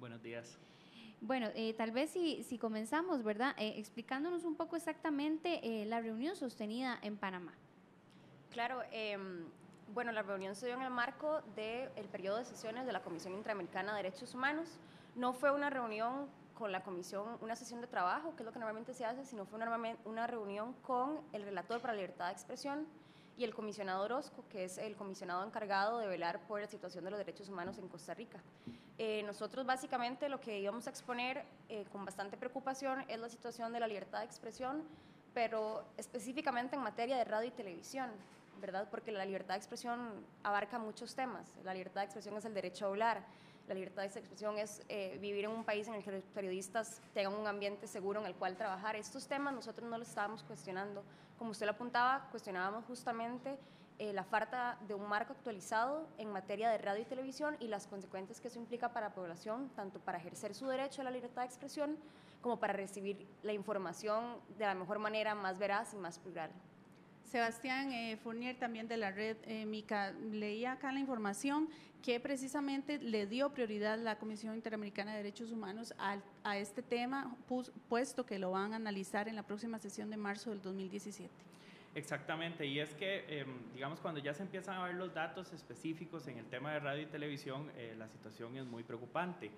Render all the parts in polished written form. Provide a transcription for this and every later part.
buenos días. Bueno, tal vez si comenzamos, ¿verdad? Explicándonos un poco exactamente la reunión sostenida en Panamá. Claro, bueno, la reunión se dio en el marco del periodo de sesiones de la Comisión Interamericana de Derechos Humanos. No fue una reunión con la comisión, una sesión de trabajo, que es lo que normalmente se hace, sino fue una reunión con el relator para la libertad de expresión y el comisionado Orozco, que es el comisionado encargado de velar por la situación de los derechos humanos en Costa Rica. Nosotros básicamente lo que íbamos a exponer con bastante preocupación es la situación de la libertad de expresión, pero específicamente en materia de radio y televisión, ¿verdad? Porque la libertad de expresión abarca muchos temas. La libertad de expresión es el derecho a hablar, la libertad de expresión es vivir en un país en el que los periodistas tengan un ambiente seguro en el cual trabajar. Estos temas nosotros no los estábamos cuestionando. Como usted lo apuntaba, cuestionábamos justamente la falta de un marco actualizado en materia de radio y televisión y las consecuencias que eso implica para la población, tanto para ejercer su derecho a la libertad de expresión como para recibir la información de la mejor manera, más veraz y más plural. Sebastián Fournier, también de la red MICA, leía acá la información que precisamente le dio prioridad la Comisión Interamericana de Derechos Humanos a este tema, puesto que lo van a analizar en la próxima sesión de marzo del 2017. Exactamente, y es que, digamos, cuando ya se empiezan a ver los datos específicos en el tema de radio y televisión, la situación es muy preocupante.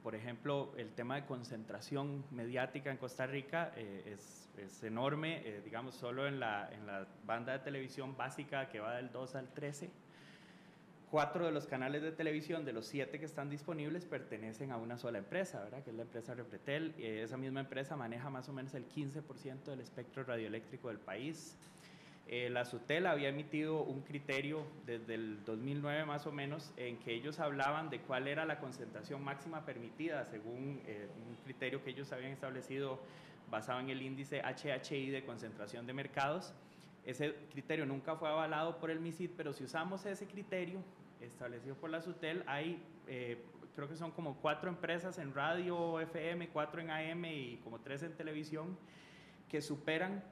Por ejemplo, el tema de concentración mediática en Costa Rica es enorme, digamos, solo en la banda de televisión básica que va del 2 al 13, 4 de los canales de televisión de los 7 que están disponibles pertenecen a una sola empresa, ¿verdad? Que es la empresa Repretel. Esa misma empresa maneja más o menos el 15% del espectro radioeléctrico del país. La SUTEL había emitido un criterio desde el 2009 más o menos en que ellos hablaban de cuál era la concentración máxima permitida según un criterio que ellos habían establecido basado en el índice HHI de concentración de mercados. Ese criterio nunca fue avalado por el MISID, pero si usamos ese criterio establecido por la SUTEL, hay creo que son como 4 empresas en radio FM, 4 en AM y como 3 en televisión que superan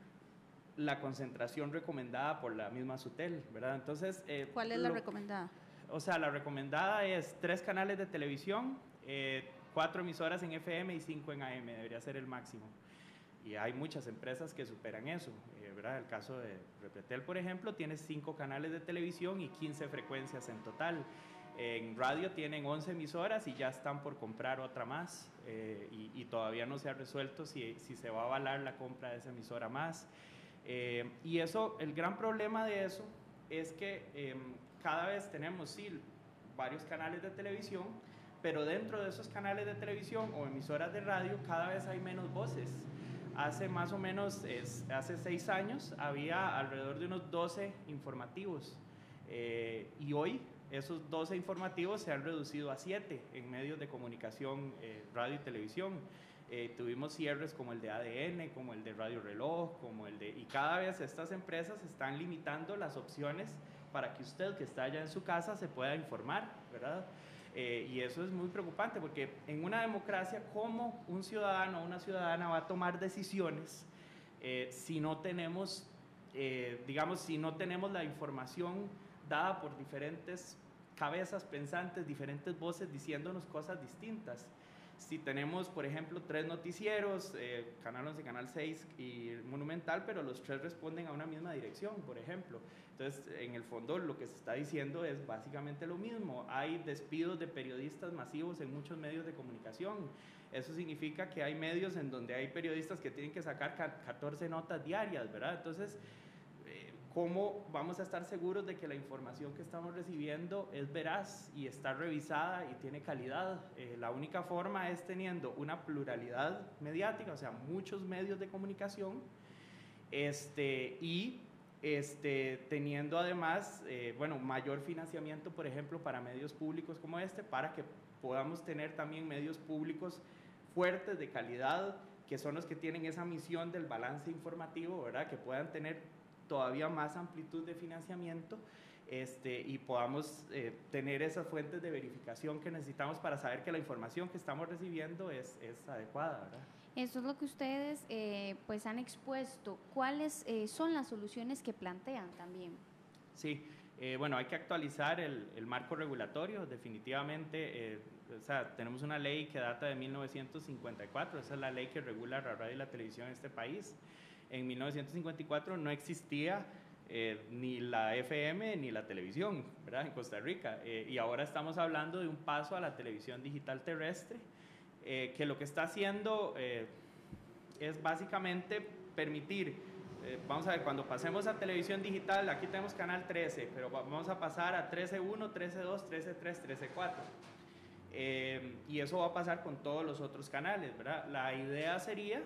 la concentración recomendada por la misma SUTEL, ¿verdad? Entonces, ¿cuál es la recomendada? O sea, la recomendada es 3 canales de televisión, 4 emisoras en FM y 5 en AM, debería ser el máximo. Y hay muchas empresas que superan eso, ¿verdad? El caso de Repretel, por ejemplo, tiene 5 canales de televisión y 15 frecuencias en total. En radio tienen 11 emisoras y ya están por comprar otra más y todavía no se ha resuelto si se va a avalar la compra de esa emisora más. Y eso, el gran problema de eso es que cada vez tenemos, sí, varios canales de televisión, pero dentro de esos canales de televisión o emisoras de radio cada vez hay menos voces. Hace más o menos, hace 6 años, había alrededor de unos 12 informativos y hoy esos 12 informativos se han reducido a 7 en medios de comunicación, radio y televisión. Tuvimos cierres como el de ADN, como el de Radio Reloj, y cada vez estas empresas están limitando las opciones para que usted que está allá en su casa se pueda informar, ¿verdad? Y eso es muy preocupante porque en una democracia, ¿cómo un ciudadano o una ciudadana va a tomar decisiones si no tenemos, digamos, si no tenemos la información dada por diferentes cabezas pensantes, diferentes voces diciéndonos cosas distintas? Si tenemos, por ejemplo, 3 noticieros, Canal 11, Canal 6 y Monumental, pero los 3 responden a una misma dirección, por ejemplo. Entonces, en el fondo, lo que se está diciendo es básicamente lo mismo. Hay despidos de periodistas masivos en muchos medios de comunicación. Eso significa que hay medios en donde hay periodistas que tienen que sacar 14 notas diarias, ¿verdad? Entonces, ¿cómo vamos a estar seguros de que la información que estamos recibiendo es veraz y está revisada y tiene calidad? La única forma es teniendo una pluralidad mediática, o sea, muchos medios de comunicación, y teniendo además, bueno, mayor financiamiento, por ejemplo, para medios públicos como este, para que podamos tener también medios públicos fuertes, de calidad, que son los que tienen esa misión del balance informativo, ¿verdad? Que puedan tener todavía más amplitud de financiamiento y podamos tener esas fuentes de verificación que necesitamos para saber que la información que estamos recibiendo es adecuada, ¿verdad? Eso es lo que ustedes pues han expuesto. ¿Cuáles son las soluciones que plantean también? Sí, bueno, hay que actualizar el marco regulatorio. Definitivamente O sea, tenemos una ley que data de 1954, esa es la ley que regula la radio y la televisión en este país. En 1954 no existía ni la FM ni la televisión, ¿verdad? En Costa Rica. Y ahora estamos hablando de un paso a la televisión digital terrestre, que lo que está haciendo es básicamente permitir, vamos a ver, cuando pasemos a televisión digital, aquí tenemos canal 13, pero vamos a pasar a 13.1, 13.2, 13.3, 13.4. Y eso va a pasar con todos los otros canales, ¿verdad? La idea sería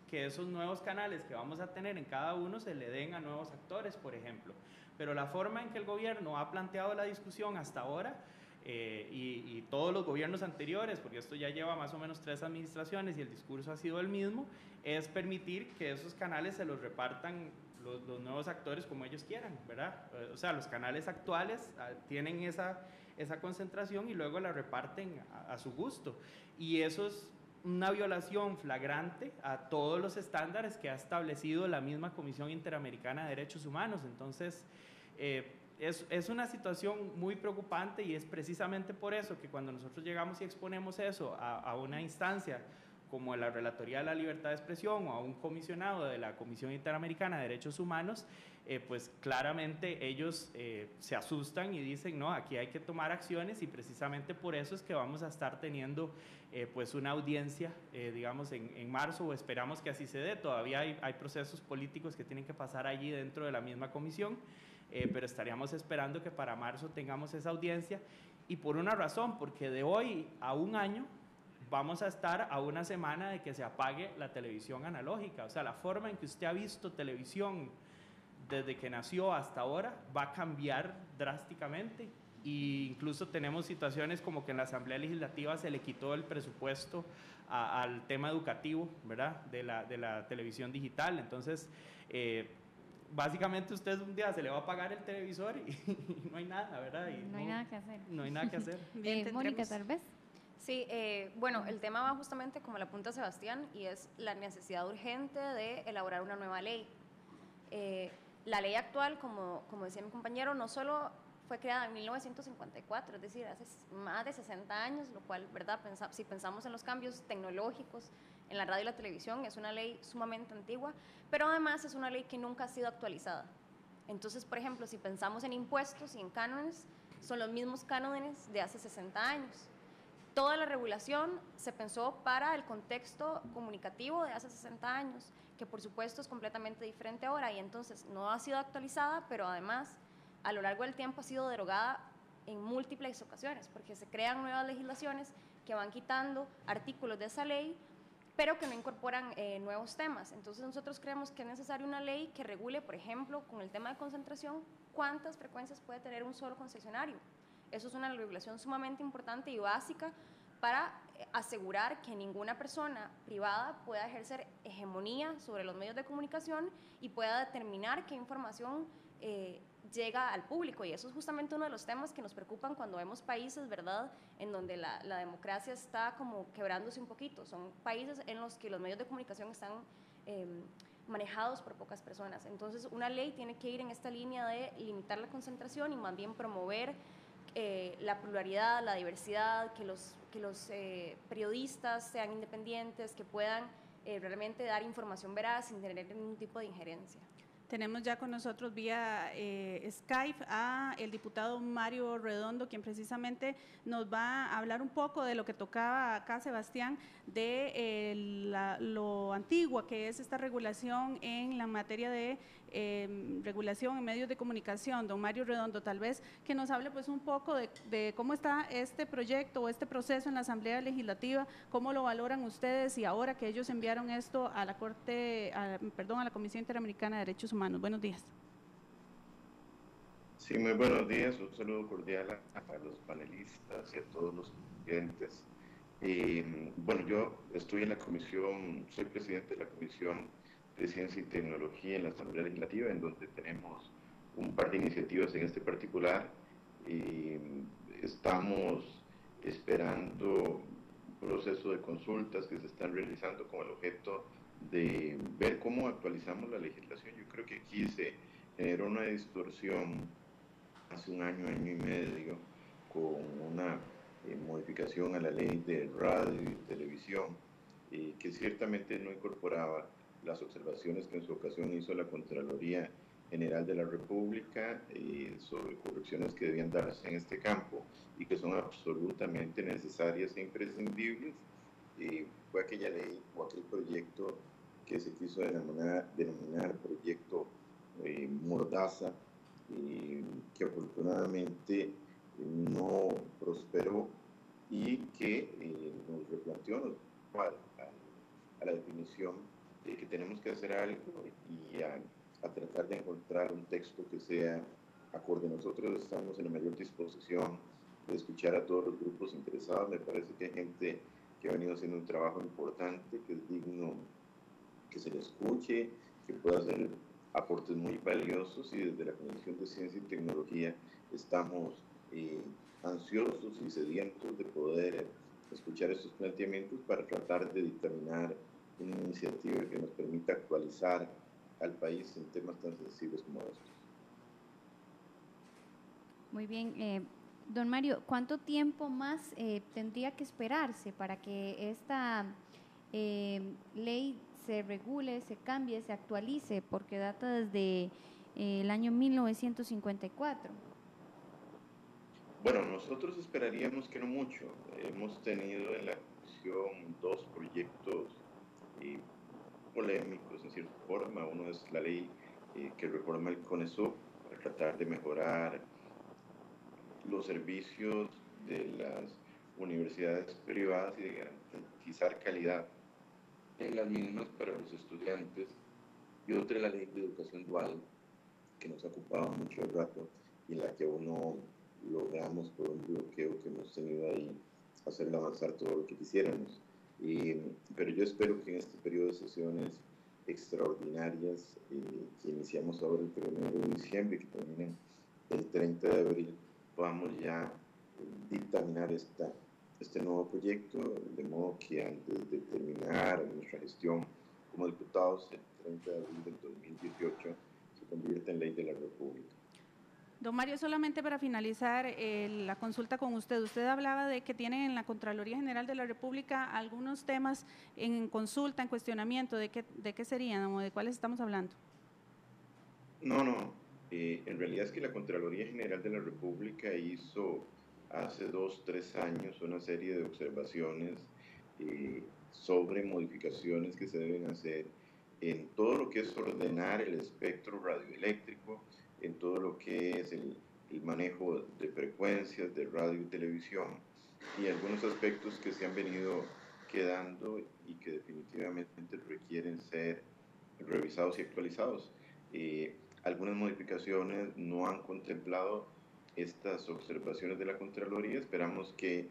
que esos nuevos canales que vamos a tener en cada uno se le den a nuevos actores, por ejemplo. Pero la forma en que el gobierno ha planteado la discusión hasta ahora, y todos los gobiernos anteriores, porque esto ya lleva más o menos 3 administraciones y el discurso ha sido el mismo, es permitir que esos canales se los repartan los nuevos actores como ellos quieran, ¿verdad? O sea, los canales actuales tienen esa concentración y luego la reparten a su gusto. Y eso es una violación flagrante a todos los estándares que ha establecido la misma Comisión Interamericana de Derechos Humanos. Entonces, es una situación muy preocupante y es precisamente por eso que cuando nosotros llegamos y exponemos eso a una instancia como la Relatoría de la Libertad de Expresión o a un comisionado de la Comisión Interamericana de Derechos Humanos, pues claramente ellos se asustan y dicen, no, aquí hay que tomar acciones, y precisamente por eso es que vamos a estar teniendo pues una audiencia, digamos, en marzo, o esperamos que así se dé. Todavía hay procesos políticos que tienen que pasar allí dentro de la misma comisión, pero estaríamos esperando que para marzo tengamos esa audiencia, y por una razón, porque de hoy a un año vamos a estar a una semana de que se apague la televisión analógica. O sea, la forma en que usted ha visto televisión desde que nació hasta ahora va a cambiar drásticamente, e incluso tenemos situaciones como que en la Asamblea Legislativa se le quitó el presupuesto al tema educativo, ¿verdad? De la televisión digital. Entonces, básicamente usted un día se le va a apagar el televisor y no hay nada, ¿verdad? Y no hay nada que hacer. No hay nada que hacer. Mónica, tal vez. Sí, bueno, el tema va justamente como la apunta Sebastián, y es la necesidad urgente de elaborar una nueva ley. La ley actual, como decía mi compañero, no solo fue creada en 1954, es decir, hace más de 60 años, lo cual, ¿verdad? Si pensamos en los cambios tecnológicos en la radio y la televisión, es una ley sumamente antigua, pero además es una ley que nunca ha sido actualizada. Entonces, por ejemplo, si pensamos en impuestos y en cánones, son los mismos cánones de hace 60 años. Toda la regulación se pensó para el contexto comunicativo de hace 60 años, que por supuesto es completamente diferente ahora, y entonces no ha sido actualizada, pero además a lo largo del tiempo ha sido derogada en múltiples ocasiones, porque se crean nuevas legislaciones que van quitando artículos de esa ley, pero que no incorporan nuevos temas. Entonces nosotros creemos que es necesaria una ley que regule, por ejemplo, con el tema de concentración, cuántas frecuencias puede tener un solo concesionario. Eso es una regulación sumamente importante y básica para asegurar que ninguna persona privada pueda ejercer hegemonía sobre los medios de comunicación y pueda determinar qué información llega al público. Y eso es justamente uno de los temas que nos preocupan cuando vemos países, ¿verdad?, en donde la democracia está como quebrándose un poquito. Son países en los que los medios de comunicación están manejados por pocas personas. Entonces, una ley tiene que ir en esta línea de limitar la concentración y más bien promover la pluralidad, la diversidad, que los periodistas sean independientes, que puedan realmente dar información veraz sin tener ningún tipo de injerencia. Tenemos ya con nosotros vía Skype a el diputado Mario Redondo, quien precisamente nos va a hablar un poco de lo que tocaba acá Sebastián, de lo antigua que es esta regulación en la materia de regulación en medios de comunicación. Don Mario Redondo, tal vez que nos hable pues un poco de cómo está este proyecto o este proceso en la Asamblea Legislativa, cómo lo valoran ustedes, y ahora que ellos enviaron esto a la a la Comisión Interamericana de Derechos Humanos. Buenos días. Sí, muy buenos días. Un saludo cordial a los panelistas y a todos los oyentes. Bueno, yo estoy en la comisión, soy presidente de la Comisión de Ciencia y Tecnología en la Asamblea Legislativa, en donde tenemos un par de iniciativas en este particular. Estamos esperando un proceso de consultas que se están realizando con el objeto de ver cómo actualizamos la legislación. Yo creo que aquí se generó una distorsión hace un año, año y medio, con una modificación a la ley de radio y televisión, que ciertamente no incorporaba las observaciones que en su ocasión hizo la Contraloría General de la República sobre correcciones que debían darse en este campo y que son absolutamente necesarias e imprescindibles. Fue aquella ley o aquel proyecto que se quiso denominar proyecto Mordaza, que afortunadamente no prosperó y que nos replanteó a la definición de que tenemos que hacer algo y a tratar de encontrar un texto que sea acorde. Nosotros estamos en la mayor disposición de escuchar a todos los grupos interesados. Me parece que hay gente que ha venido haciendo un trabajo importante, que es digno que se le escuche, que pueda hacer aportes muy valiosos, y desde la Comisión de Ciencia y Tecnología estamos ansiosos y sedientos de poder escuchar estos planteamientos para tratar de dictaminar una iniciativa que nos permita actualizar al país en temas tan sensibles como estos. Muy bien. Don Mario, ¿cuánto tiempo más tendría que esperarse para que esta ley se regule, se cambie, se actualice? Porque data desde el año 1954. Bueno, nosotros esperaríamos que no mucho. Hemos tenido en la comisión 2 proyectos polémicos en cierta forma. Uno es la ley que reforma el CONESUB para tratar de mejorar los servicios de las universidades privadas y de garantizar calidad en las mismas para los estudiantes. Y otra es la ley de educación dual, que nos ha ocupado mucho rato y en la que aún no logramos, por un bloqueo que hemos tenido ahí, hacerla avanzar todo lo que quisiéramos. Pero yo espero que en este periodo de sesiones extraordinarias que iniciamos ahora el 1 de diciembre, que terminen el 30 de abril, podamos ya dictaminar este nuevo proyecto, de modo que antes de terminar nuestra gestión como diputados, el 30 de abril del 2018, se convierta en ley de la República. Don Mario, solamente para finalizar la consulta con usted hablaba de que tienen en la Contraloría General de la República algunos temas en consulta, en cuestionamiento. ¿De qué serían o de cuáles estamos hablando? No. En realidad es que la Contraloría General de la República hizo hace 2-3 años una serie de observaciones sobre modificaciones que se deben hacer en todo lo que es ordenar el espectro radioeléctrico, en todo lo que es el manejo de frecuencias de radio y televisión, y algunos aspectos que se han venido quedando y que definitivamente requieren ser revisados y actualizados. Algunas modificaciones no han contemplado estas observaciones de la Contraloría. Esperamos que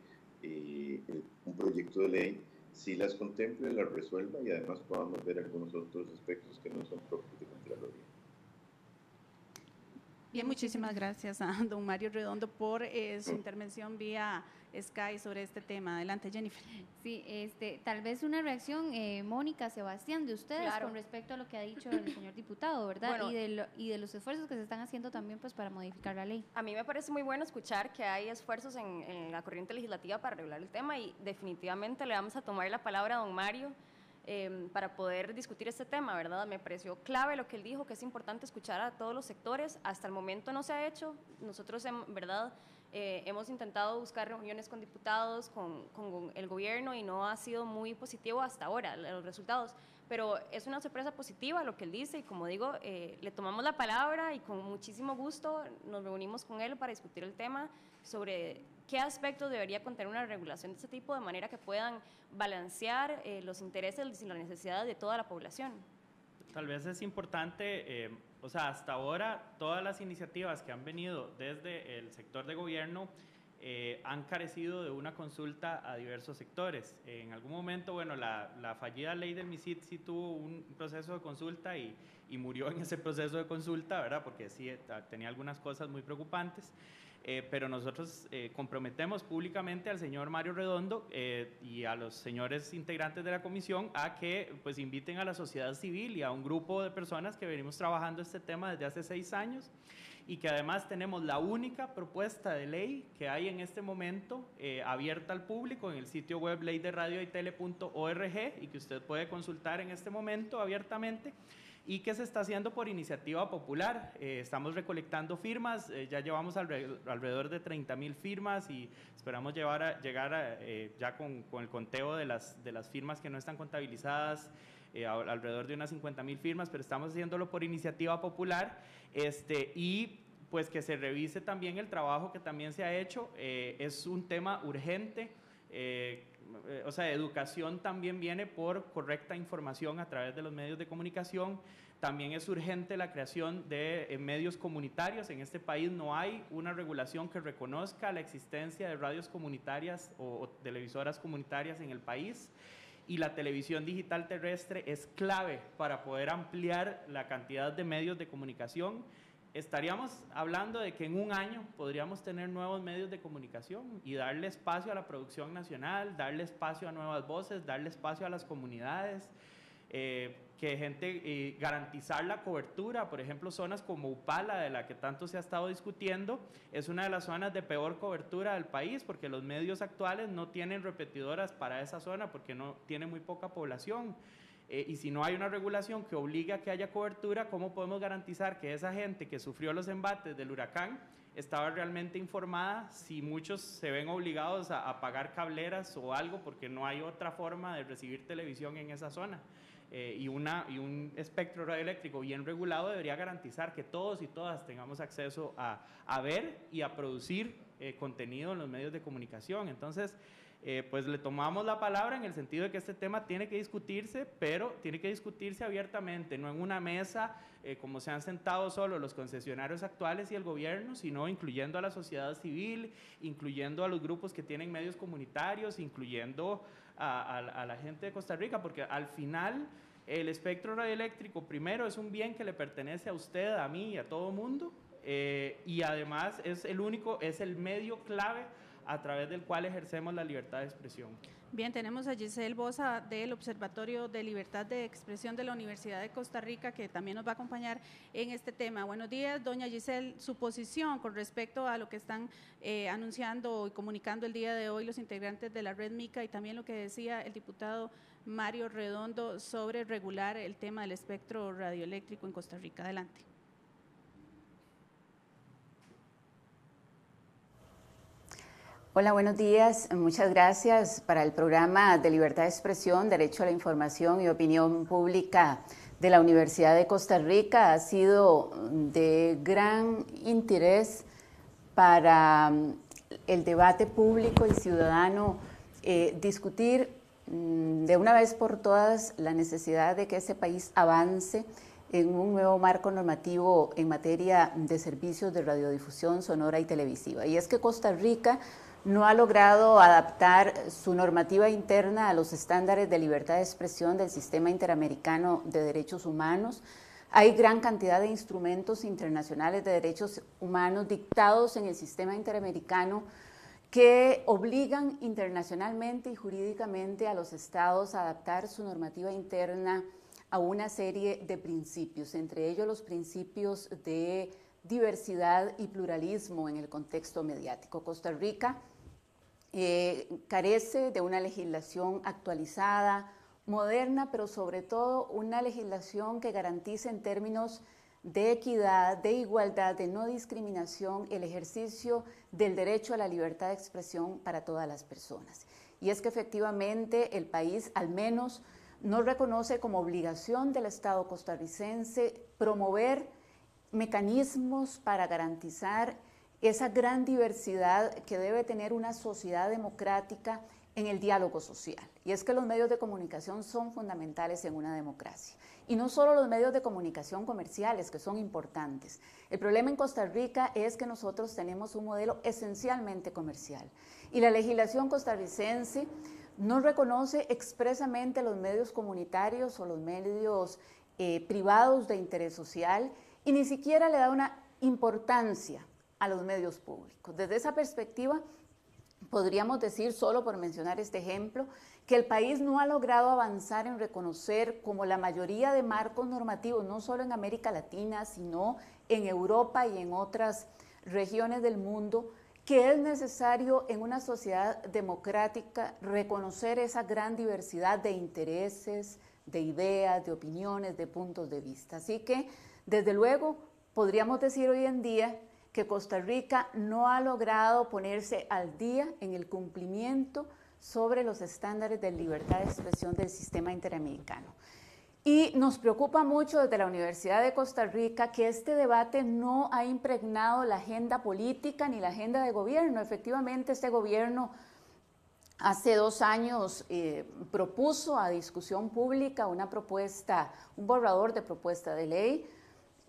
un proyecto de ley sí las contemple, las resuelva y además podamos ver algunos otros aspectos que no son propios de Contraloría. Bien, muchísimas gracias a don Mario Redondo por su intervención vía Sky sobre este tema. Adelante, Jennifer. Sí, tal vez una reacción, Mónica, Sebastián, de ustedes, Claro, con respecto a lo que ha dicho el señor diputado, ¿verdad? Bueno, y de los esfuerzos que se están haciendo también pues para modificar la ley. a mí me parece muy bueno escuchar que hay esfuerzos en la corriente legislativa para regular el tema, y definitivamente le vamos a tomar la palabra a don Mario para poder discutir este tema, ¿verdad? Me pareció clave lo que él dijo, que es importante escuchar a todos los sectores. Hasta el momento no se ha hecho. Nosotros, en verdad, hemos intentado buscar reuniones con diputados, con el gobierno, y no ha sido muy positivo hasta ahora los resultados. Pero es una sorpresa positiva lo que él dice, y como digo, le tomamos la palabra y con muchísimo gusto nos reunimos con él para discutir el tema sobre qué aspectos debería contener una regulación de este tipo, de manera que puedan balancear los intereses y las necesidades de toda la población. Tal vez es importante, hasta ahora todas las iniciativas que han venido desde el sector de gobierno han carecido de una consulta a diversos sectores. En algún momento, bueno, la fallida ley del MISID sí tuvo un proceso de consulta y murió en ese proceso de consulta, ¿verdad? Porque sí tenía algunas cosas muy preocupantes. Pero nosotros comprometemos públicamente al señor Mario Redondo y a los señores integrantes de la comisión a que pues inviten a la sociedad civil y a un grupo de personas que venimos trabajando este tema desde hace 6 años y que además tenemos la única propuesta de ley que hay en este momento abierta al público en el sitio web leyderadioytele.org y que usted puede consultar en este momento abiertamente, y que se está haciendo por iniciativa popular. Estamos recolectando firmas, ya llevamos alrededor de 30,000 firmas y esperamos llegar ya con el conteo de las firmas que no están contabilizadas, alrededor de unas 50,000 firmas, pero estamos haciéndolo por iniciativa popular, y pues que se revise también el trabajo que también se ha hecho. Es un tema urgente. O sea, educación también viene por correcta información a través de los medios de comunicación. También es urgente la creación de medios comunitarios. En este país no hay una regulación que reconozca la existencia de radios comunitarias o televisoras comunitarias en el país, y la televisión digital terrestre es clave para poder ampliar la cantidad de medios de comunicación. Estaríamos hablando de que en un año podríamos tener nuevos medios de comunicación y darle espacio a la producción nacional, darle espacio a nuevas voces, darle espacio a las comunidades, garantizar la cobertura. Por ejemplo, zonas como Upala, de la que tanto se ha estado discutiendo, es una de las zonas de peor cobertura del país, porque los medios actuales no tienen repetidoras para esa zona, porque no tiene muy poca población. Y si no hay una regulación que obligue a que haya cobertura, ¿cómo podemos garantizar que esa gente que sufrió los embates del huracán estaba realmente informada, si muchos se ven obligados a pagar cableras o algo porque no hay otra forma de recibir televisión en esa zona? Y un espectro radioeléctrico bien regulado debería garantizar que todos y todas tengamos acceso a ver y a producir contenido en los medios de comunicación. Entonces, pues le tomamos la palabra en el sentido de que este tema tiene que discutirse, pero tiene que discutirse abiertamente, no en una mesa como se han sentado solo los concesionarios actuales y el gobierno, sino incluyendo a la sociedad civil, incluyendo a los grupos que tienen medios comunitarios, incluyendo a la gente de Costa Rica, porque al final el espectro radioeléctrico, primero, es un bien que le pertenece a usted, a mí y a todo mundo, y además es el medio clave a través del cual ejercemos la libertad de expresión. Bien, tenemos a Giselle Bosa del Observatorio de Libertad de Expresión de la Universidad de Costa Rica, que también nos va a acompañar en este tema. Buenos días, doña Giselle, su posición con respecto a lo que están anunciando y comunicando el día de hoy los integrantes de la red MICA, y también lo que decía el diputado Mario Redondo sobre regular el tema del espectro radioeléctrico en Costa Rica. Adelante. Hola, buenos días. Muchas gracias. Para el programa de Libertad de Expresión, Derecho a la Información y Opinión Pública de la Universidad de Costa Rica, ha sido de gran interés para el debate público y ciudadano discutir de una vez por todas la necesidad de que este país avance en un nuevo marco normativo en materia de servicios de radiodifusión sonora y televisiva. Y es que Costa Rica no ha logrado adaptar su normativa interna a los estándares de libertad de expresión del Sistema Interamericano de Derechos Humanos. Hay gran cantidad de instrumentos internacionales de derechos humanos dictados en el Sistema Interamericano que obligan internacionalmente y jurídicamente a los estados a adaptar su normativa interna a una serie de principios, entre ellos los principios de diversidad y pluralismo en el contexto mediático. Costa Rica carece de una legislación actualizada, moderna, pero sobre todo una legislación que garantice en términos de equidad, de igualdad, de no discriminación, el ejercicio del derecho a la libertad de expresión para todas las personas. Y es que efectivamente el país al menos no reconoce como obligación del Estado costarricense promover mecanismos para garantizar esa gran diversidad que debe tener una sociedad democrática en el diálogo social. Y es que los medios de comunicación son fundamentales en una democracia. Y no solo los medios de comunicación comerciales, que son importantes. El problema en Costa Rica es que nosotros tenemos un modelo esencialmente comercial. Y la legislación costarricense no reconoce expresamente los medios comunitarios o los medios privados de interés social, y ni siquiera le da una importancia a los medios públicos. Desde esa perspectiva, podríamos decir, solo por mencionar este ejemplo, que el país no ha logrado avanzar en reconocer, como la mayoría de marcos normativos, no solo en América Latina, sino en Europa y en otras regiones del mundo, que es necesario en una sociedad democrática reconocer esa gran diversidad de intereses, de ideas, de opiniones, de puntos de vista. Así que, desde luego, podríamos decir hoy en día que Costa Rica no ha logrado ponerse al día en el cumplimiento sobre los estándares de libertad de expresión del sistema interamericano. Y nos preocupa mucho desde la Universidad de Costa Rica que este debate no ha impregnado la agenda política ni la agenda de gobierno. Efectivamente, este gobierno hace 2 años propuso a discusión pública una propuesta, un borrador de propuesta de ley,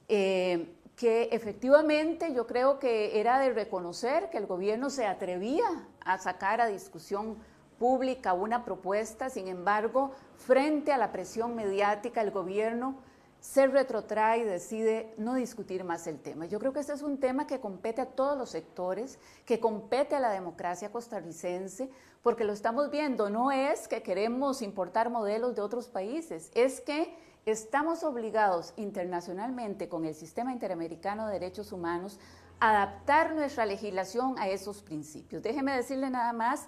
que efectivamente yo creo que era de reconocer que el gobierno se atrevía a sacar a discusión pública una propuesta. Sin embargo, frente a la presión mediática, el gobierno se retrotrae y decide no discutir más el tema. Yo creo que este es un tema que compete a todos los sectores, que compete a la democracia costarricense, porque lo estamos viendo, no es que queremos importar modelos de otros países, es que estamos obligados internacionalmente con el Sistema Interamericano de Derechos Humanos a adaptar nuestra legislación a esos principios. Déjeme decirle nada más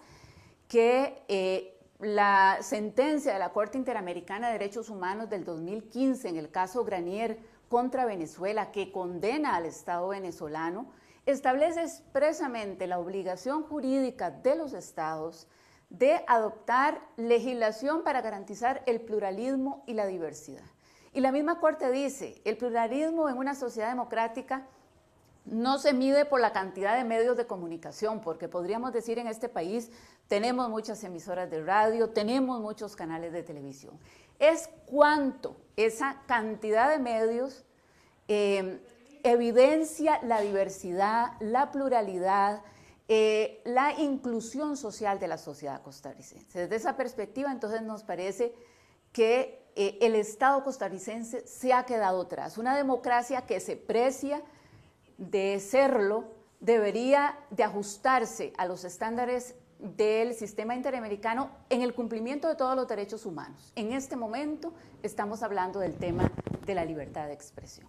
que la sentencia de la Corte Interamericana de Derechos Humanos del 2015 en el caso Granier contra Venezuela, que condena al Estado venezolano, establece expresamente la obligación jurídica de los estados de adoptar legislación para garantizar el pluralismo y la diversidad. Y la misma Corte dice, el pluralismo en una sociedad democrática no se mide por la cantidad de medios de comunicación, porque podríamos decir en este país tenemos muchas emisoras de radio, tenemos muchos canales de televisión. Es cuánto esa cantidad de medios evidencia la diversidad, la pluralidad, la inclusión social de la sociedad costarricense. Desde esa perspectiva, entonces, nos parece que el Estado costarricense se ha quedado atrás. Una democracia que se precia de serlo debería de ajustarse a los estándares del sistema interamericano en el cumplimiento de todos los derechos humanos. En este momento estamos hablando del tema de la libertad de expresión.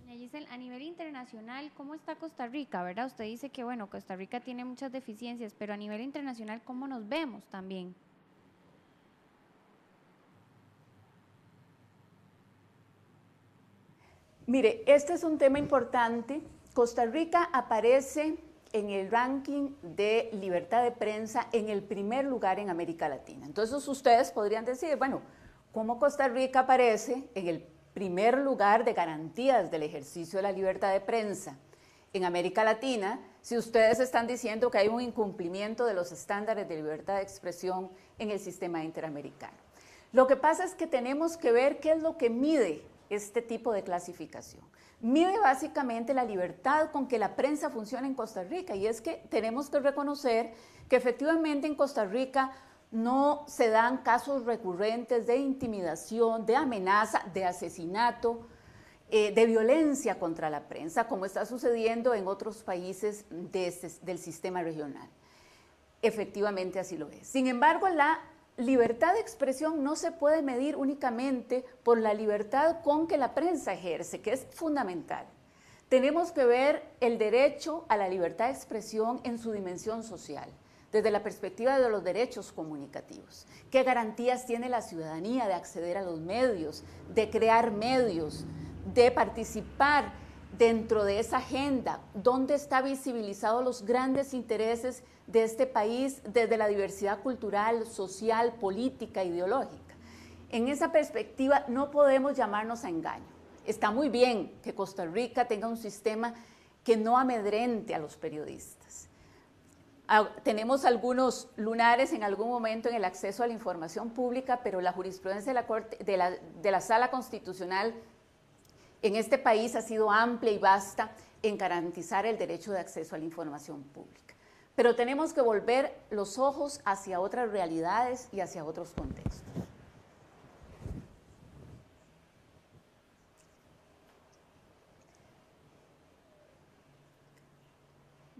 Giselle, a nivel internacional, ¿cómo está Costa Rica? ¿Verdad? Usted dice que, bueno, Costa Rica tiene muchas deficiencias, pero a nivel internacional, ¿cómo nos vemos también? Mire, este es un tema importante. Costa Rica aparece en el ranking de libertad de prensa en el primer lugar en América Latina. Entonces ustedes podrían decir, bueno, ¿cómo Costa Rica aparece en el primer lugar de garantías del ejercicio de la libertad de prensa en América Latina si ustedes están diciendo que hay un incumplimiento de los estándares de libertad de expresión en el sistema interamericano? Lo que pasa es que tenemos que ver qué es lo que mide este tipo de clasificación. Mide básicamente la libertad con que la prensa funciona en Costa Rica, y es que tenemos que reconocer que efectivamente en Costa Rica no se dan casos recurrentes de intimidación, de amenaza, de asesinato, de violencia contra la prensa, como está sucediendo en otros países del sistema regional. Efectivamente así lo es. Sin embargo, la libertad de expresión no se puede medir únicamente por la libertad con que la prensa ejerce, que es fundamental. Tenemos que ver el derecho a la libertad de expresión en su dimensión social, desde la perspectiva de los derechos comunicativos. ¿Qué garantías tiene la ciudadanía de acceder a los medios, de crear medios, de participar dentro de esa agenda? ¿Dónde están visibilizados los grandes intereses de este país desde la diversidad cultural, social, política, ideológica? En esa perspectiva no podemos llamarnos a engaño. Está muy bien que Costa Rica tenga un sistema que no amedrente a los periodistas. Tenemos algunos lunares en algún momento en el acceso a la información pública, pero la jurisprudencia de la Sala Constitucional en este país ha sido amplia y vasta en garantizar el derecho de acceso a la información pública. Pero tenemos que volver los ojos hacia otras realidades y hacia otros contextos.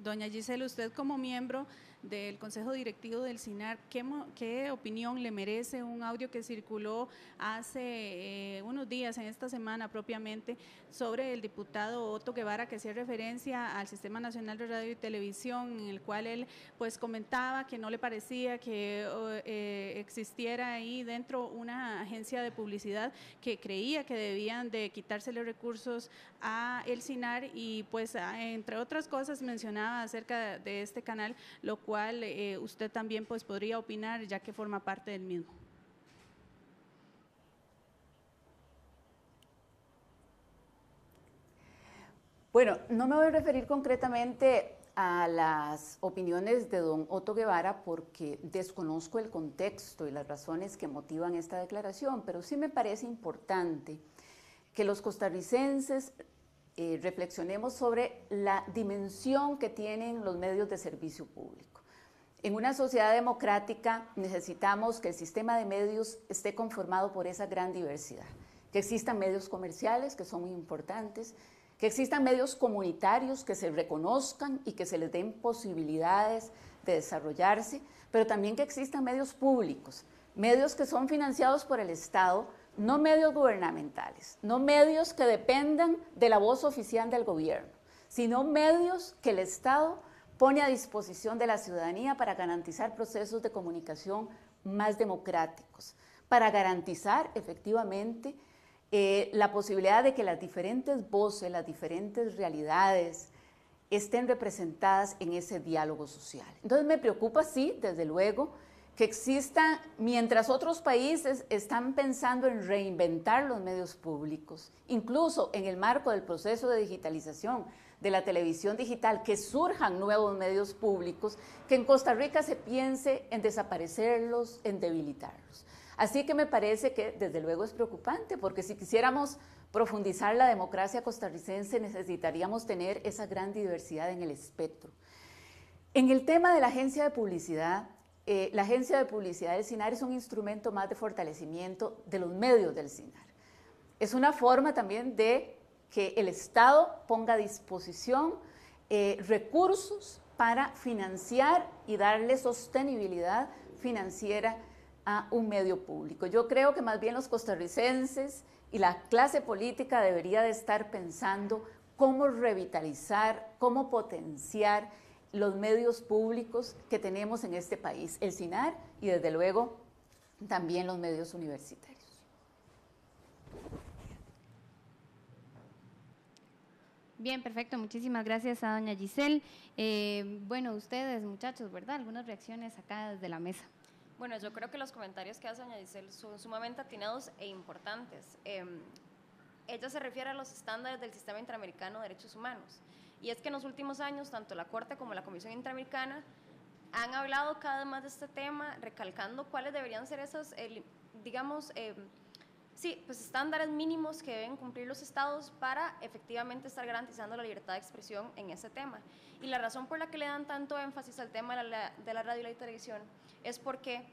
Doña Gisela, usted como miembro del Consejo Directivo del CINAR, ¿qué opinión le merece un audio que circuló hace unos días, en esta semana propiamente, sobre el diputado Otto Guevara, que hacía referencia al Sistema Nacional de Radio y Televisión, en el cual él pues comentaba que no le parecía que existiera ahí dentro una agencia de publicidad, que creía que debían de quitársele recursos a el CINAR, y pues entre otras cosas mencionaba acerca de este canal, lo cual usted también pues podría opinar, ya que forma parte del mismo. Bueno, no me voy a referir concretamente a las opiniones de don Otto Guevara porque desconozco el contexto y las razones que motivan esta declaración, pero sí me parece importante que los costarricenses reflexionemos sobre la dimensión que tienen los medios de servicio público. En una sociedad democrática necesitamos que el sistema de medios esté conformado por esa gran diversidad, que existan medios comerciales, que son muy importantes, que existan medios comunitarios que se reconozcan y que se les den posibilidades de desarrollarse, pero también que existan medios públicos, medios que son financiados por el Estado, no medios gubernamentales, no medios que dependan de la voz oficial del gobierno, sino medios que el Estado pone a disposición de la ciudadanía para garantizar procesos de comunicación más democráticos, para garantizar efectivamente la posibilidad de que las diferentes voces, las diferentes realidades estén representadas en ese diálogo social. Entonces me preocupa, sí, desde luego, que exista, mientras otros países están pensando en reinventar los medios públicos, incluso en el marco del proceso de digitalización de la televisión digital, que surjan nuevos medios públicos, que en Costa Rica se piense en desaparecerlos, en debilitarlos. Así que me parece que desde luego es preocupante, porque si quisiéramos profundizar la democracia costarricense necesitaríamos tener esa gran diversidad en el espectro. En el tema de la agencia de publicidad, la agencia de publicidad del CINAR es un instrumento más de fortalecimiento de los medios del CINAR. Es una forma también de que el Estado ponga a disposición recursos para financiar y darle sostenibilidad financiera a un medio público. Yo creo que más bien los costarricenses y la clase política debería de estar pensando cómo revitalizar, cómo potenciar los medios públicos que tenemos en este país, el CINAR y desde luego también los medios universitarios. Bien, perfecto. Muchísimas gracias a doña Giselle. Bueno, ustedes, muchachos, ¿verdad? Algunas reacciones acá desde la mesa. Bueno, yo creo que los comentarios que hace doña Giselle son sumamente atinados e importantes. Ella se refiere a los estándares del Sistema Interamericano de Derechos Humanos. Y es que en los últimos años, tanto la Corte como la Comisión Interamericana han hablado cada vez más de este tema, recalcando cuáles deberían ser esos, digamos, pues estándares mínimos que deben cumplir los estados para efectivamente estar garantizando la libertad de expresión en ese tema. Y la razón por la que le dan tanto énfasis al tema de la radio y la televisión es porque,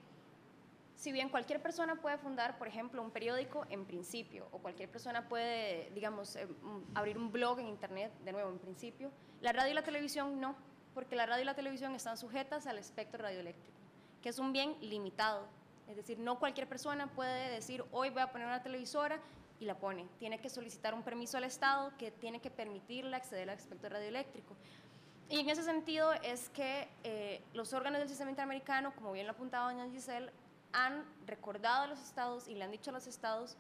si bien cualquier persona puede fundar, por ejemplo, un periódico en principio, o cualquier persona puede, digamos, abrir un blog en internet, de nuevo, en principio, la radio y la televisión no, porque la radio y la televisión están sujetas al espectro radioeléctrico, que es un bien limitado. Es decir, no cualquier persona puede decir, hoy voy a poner una televisora y la pone. Tiene que solicitar un permiso al Estado que tiene que permitirle acceder al espectro radioeléctrico. Y en ese sentido es que los órganos del Sistema Interamericano, como bien lo apuntaba doña Giselle, han recordado a los estados y le han dicho a los estados,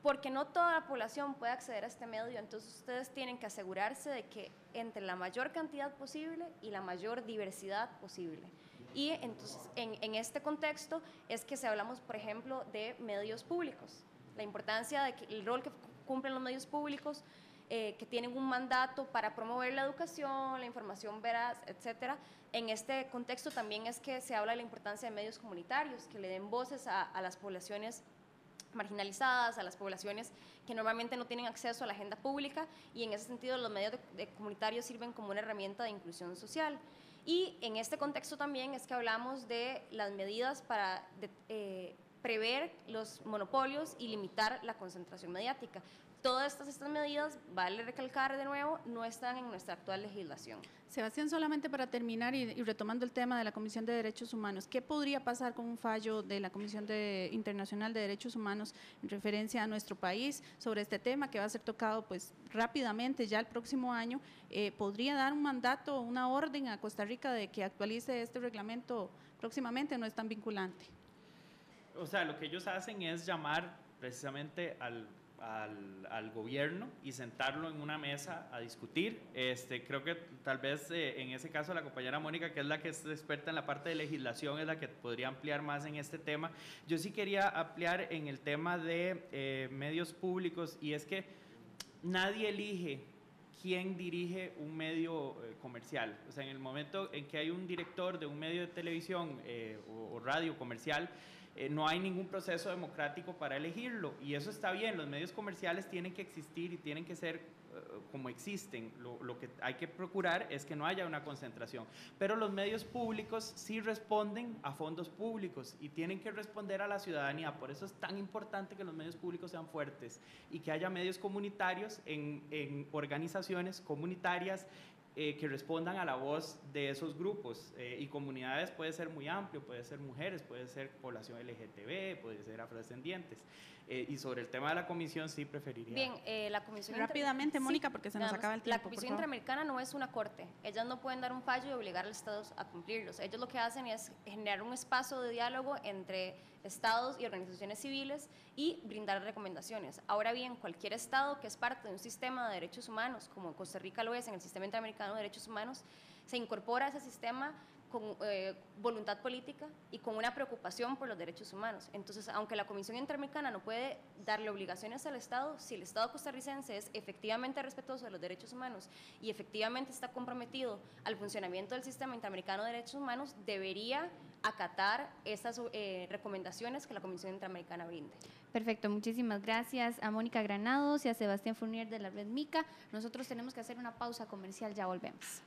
porque no toda la población puede acceder a este medio, entonces ustedes tienen que asegurarse de que entre la mayor cantidad posible y la mayor diversidad posible. Y entonces en este contexto es que si hablamos, por ejemplo, de medios públicos, la importancia de que el rol que cumplen los medios públicos, que tienen un mandato para promover la educación, la información veraz, etcétera. En este contexto también es que se habla de la importancia de medios comunitarios, que le den voces a las poblaciones marginalizadas, a las poblaciones que normalmente no tienen acceso a la agenda pública, y en ese sentido los medios comunitarios sirven como una herramienta de inclusión social. Y en este contexto también es que hablamos de las medidas para prever los monopolios y limitar la concentración mediática, Todas estas medidas, vale recalcar de nuevo, no están en nuestra actual legislación. Sebastián, solamente para terminar y retomando el tema de la Comisión de Derechos Humanos, ¿qué podría pasar con un fallo de la Comisión Internacional de Derechos Humanos en referencia a nuestro país sobre este tema que va a ser tocado pues rápidamente ya el próximo año? ¿Podría dar un mandato, una orden a Costa Rica de que actualice este reglamento próximamente? ¿No es tan vinculante? O sea, lo que ellos hacen es llamar precisamente al gobierno y sentarlo en una mesa a discutir. Creo que tal vez en ese caso la compañera Mónica, que es la que es experta en la parte de legislación, es la que podría ampliar más en este tema. Yo sí quería ampliar en el tema de medios públicos, y es que nadie elige quién dirige un medio comercial. O sea, en el momento en que hay un director de un medio de televisión o radio comercial, no hay ningún proceso democrático para elegirlo, y eso está bien. Los medios comerciales tienen que existir y tienen que ser como existen. Lo que hay que procurar es que no haya una concentración, pero los medios públicos sí responden a fondos públicos y tienen que responder a la ciudadanía. Por eso es tan importante que los medios públicos sean fuertes y que haya medios comunitarios en organizaciones comunitarias que respondan a la voz de esos grupos, y comunidades puede ser muy amplio, puede ser mujeres, puede ser población LGTB, puede ser afrodescendientes. Y sobre el tema de la comisión sí preferiría. Bien, la comisión rápidamente, Mónica, porque se nos acaba el tiempo. La Comisión Interamericana no es una corte, ellas no pueden dar un fallo y obligar a los estados a cumplirlos. Ellos lo que hacen es generar un espacio de diálogo entre estados y organizaciones civiles y brindar recomendaciones. Ahora bien, cualquier estado que es parte de un sistema de derechos humanos, como Costa Rica lo es en el Sistema Interamericano de Derechos Humanos, se incorpora a ese sistema con voluntad política y con una preocupación por los derechos humanos. Entonces, aunque la Comisión Interamericana no puede darle obligaciones al Estado, si el Estado costarricense es efectivamente respetuoso de los derechos humanos y efectivamente está comprometido al funcionamiento del Sistema Interamericano de Derechos Humanos, debería acatar estas recomendaciones que la Comisión Interamericana brinde. Perfecto, muchísimas gracias a Mónica Granados y a Sebastián Fournier de la Red MICA. Nosotros tenemos que hacer una pausa comercial, ya volvemos.